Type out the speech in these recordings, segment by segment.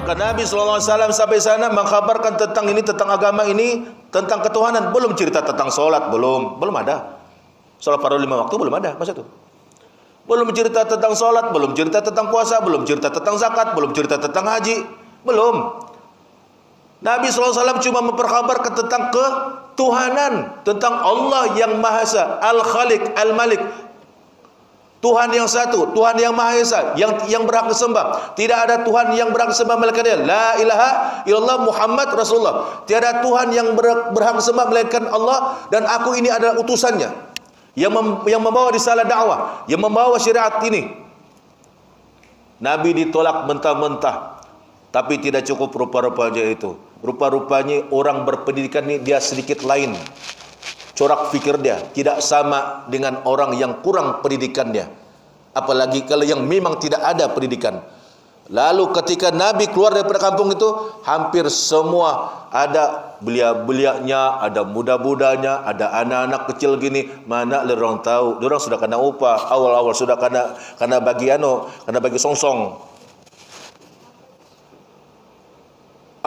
Maka Nabi SAW sampai sana mengkhabarkan tentang ini, tentang agama ini, tentang ketuhanan. Belum cerita tentang sholat, belum ada. Sholat fardu 5 waktu belum ada, masa itu. Belum cerita tentang sholat, belum cerita tentang puasa, belum cerita tentang zakat, belum cerita tentang haji, belum. Nabi SAW cuma memperkhabarkan tentang ketuhanan, tentang Allah yang Maha Esa, Al-Khaliq, Al-Malik, Tuhan yang satu, Tuhan yang Maha Esa, yang berhak disembah. Tidak ada Tuhan yang berhak disembah melainkan Dia. La ilaha illallah Muhammad Rasulullah. Tiada Tuhan yang berhak disembah melainkan Allah, dan aku ini adalah utusannya yang membawa risalah dakwah, yang membawa syariat ini. Nabi ditolak mentah-mentah, tapi tidak cukup rupa-rupanya itu. Rupa-rupanya orang berpendidikan ini dia sedikit lain. Corak fikir dia tidak sama dengan orang yang kurang pendidikannya. Apalagi kalau yang memang tidak ada pendidikan. Lalu ketika Nabi keluar daripada kampung itu, hampir semua ada belia-belianya, ada muda-mudanya, ada anak-anak kecil gini. Mana orang tahu? Orang sudah kena upah, awal-awal sudah kena bagi kena bagi songsong.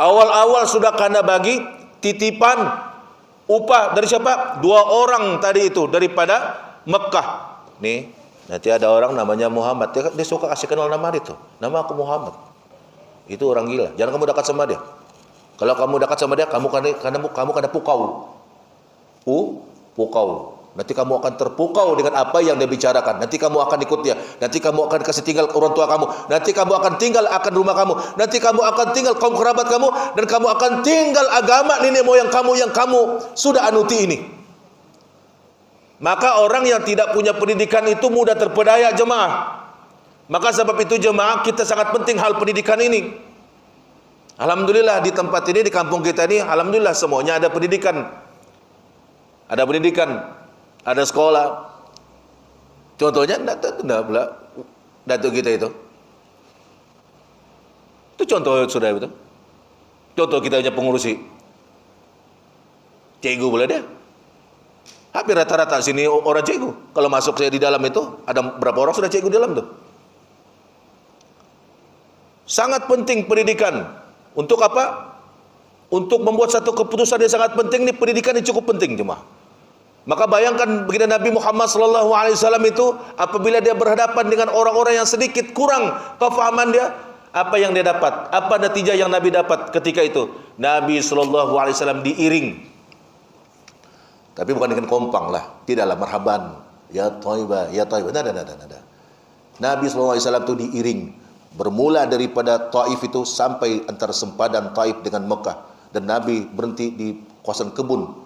Awal-awal sudah kena bagi titipan upah dari siapa? 2 orang tadi itu daripada Mekah. Nih, nanti ada orang namanya Muhammad. Dia suka kasih kenal nama itu. Nama aku Muhammad. Itu orang gila. Jangan kamu dekat sama dia. Kalau kamu dekat sama dia, kamu kena pukau. Pukau. Nanti kamu akan terpukau dengan apa yang dia bicarakan. Nanti kamu akan ikut dia. Nanti kamu akan kasih tinggal orang tua kamu. Nanti kamu akan tinggal akan rumah kamu. Nanti kamu akan tinggal kaum kerabat kamu. Dan kamu akan tinggal agama nenek moyang kamu yang kamu sudah anuti ini. Maka orang yang tidak punya pendidikan itu mudah terpedaya, jemaah. Maka sebab itu jemaah, kita sangat penting hal pendidikan ini. Alhamdulillah di tempat ini, di kampung kita ini, alhamdulillah semuanya ada pendidikan. Ada pendidikan. Ada sekolah. Contohnya datuk kita itu. Itu contoh sudah itu. Contoh kita punya pengurusi. Cikgu boleh dia. Hampir rata-rata sini orang cikgu. Kalau masuk saya di dalam itu, ada berapa orang sudah cikgu di dalam tuh. Sangat penting pendidikan. Untuk apa? Untuk membuat satu keputusan yang sangat penting. Ini pendidikan yang cukup penting jemaah. Maka bayangkan begini, Nabi Muhammad SAW itu apabila dia berhadapan dengan orang-orang yang sedikit kurang kefahaman dia, apa yang dia dapat? Apa natijah yang Nabi dapat ketika itu? Nabi SAW diiring. Tapi bukan dengan kompang lah, tidaklah marhaban, ya thaibah, ya thaibah. Nada. Nabi SAW itu diiring, bermula daripada Taif itu sampai antara sempadan Taif dengan Mekah, dan Nabi berhenti di kawasan kebun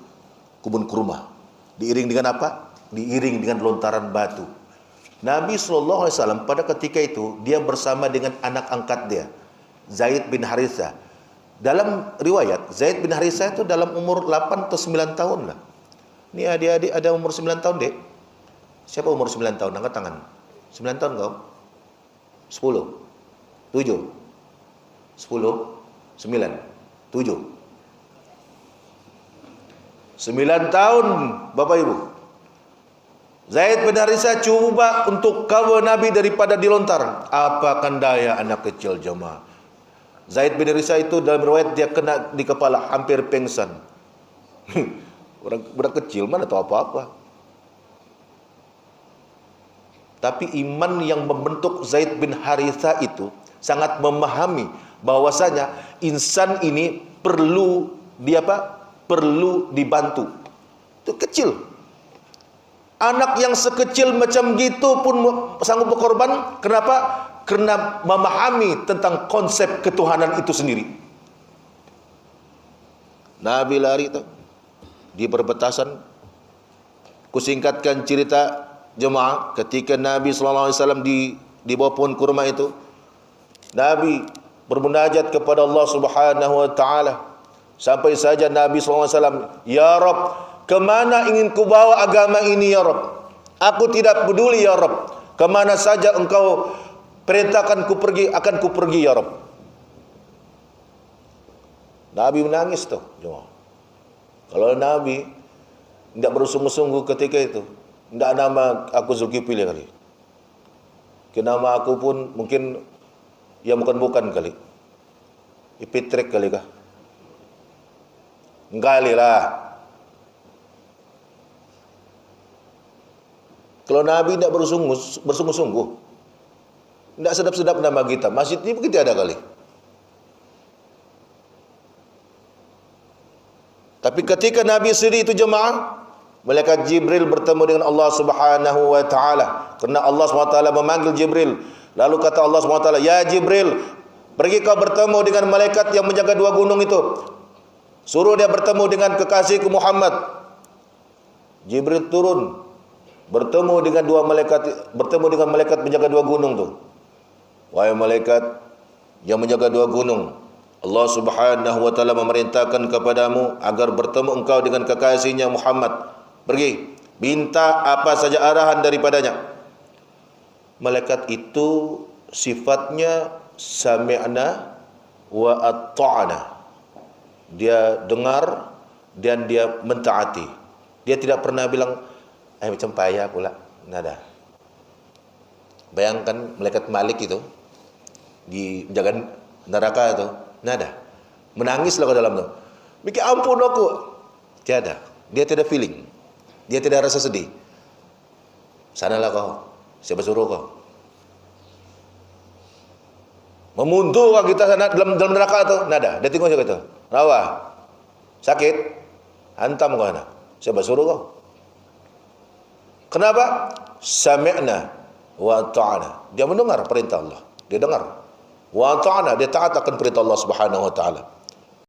kurma. Diiring dengan apa? Diiring dengan lontaran batu. Nabi SAW pada ketika itu dia bersama dengan anak angkat dia, Zaid bin Harithah. Dalam riwayat Zaid bin Harithah itu dalam umur 8 atau 9 tahun lah. Ini adik-adik ada umur 9 tahun dek. Siapa umur 9 tahun? Angkat tangan. 9 tahun kau? 10 7 10 9 7 9 tahun Bapak Ibu. Zaid bin Harithah cuba untuk kawal Nabi daripada dilontar. Apakan daya anak kecil jemaah. Zaid bin Harithah itu dalam riwayat dia kena di kepala, hampir pingsan. Orang budak kecil mana tahu apa-apa. Tapi iman yang membentuk Zaid bin Harithah itu sangat memahami bahwasanya insan ini perlu perlu dibantu. Itu kecil. Anak yang sekecil macam gitu pun sanggup berkorban. Kenapa? Karena memahami tentang konsep ketuhanan itu sendiri. Nabi lari itu di perbatasan. Kusingkatkan cerita jemaah, ketika Nabi SAW di bawah pohon kurma itu, Nabi bermunajat kepada Allah Subhanahu wa taala. Sampai saja Nabi SAW, ya Rabb, kemana ingin ku bawa agama ini ya Rabb? Aku tidak peduli ya Rabb, kemana saja engkau perintahkan ku pergi, akan ku pergi ya Rabb. Nabi menangis tuh. Kalau Nabi tidak bersungguh-sungguh ketika itu, tidak nama aku Zulkifli kali. Nama aku pun mungkin ya bukan kali. Ipitrik kali kah? Gali lah. Kalau Nabi tidak bersungguh-sungguh, tidak sedap-sedap nama kita, masjid ini begitu ada kali. Tapi ketika Nabi sendiri itu jemaah, malaikat Jibril bertemu dengan Allah Subhanahu wa taala. Karena Allah Subhanahu wa taala memanggil Jibril. Lalu kata Allah Subhanahu wa taala, "Ya Jibril, pergi kau bertemu dengan malaikat yang menjaga dua gunung itu. Suruh dia bertemu dengan kekasihku Muhammad." Jibril turun, bertemu dengan malaikat menjaga dua gunung tu. Wahai malaikat yang menjaga dua gunung, Allah Subhanahu wa taala memerintahkan kepadamu agar bertemu engkau dengan kekasihnya Muhammad. Pergi, minta apa saja arahan daripadanya. Malaikat itu sifatnya sami'na wa atta'na. Dia dengar dan dia mentaati. Dia tidak pernah bilang macam payah pula. Nada. Bayangkan malaikat Malik itu di jaga neraka itu, nada. Menangislah ke dalam tu. Mikir ampun aku. Tiada. Dia tidak feeling. Dia tidak rasa sedih. Sanalah kau. Siapa suruh kau? Memuntul kita sana dalam neraka tu, nada. Dia tengok saja kata, "Rawa. Sakit? Hantam kau sana. Siapa suruh kau?" Kenapa? Sami'na wa ta'ana. Dia mendengar perintah Allah. Dia dengar. Wa ta'ana, dia taat akan perintah Allah Subhanahu wa taala.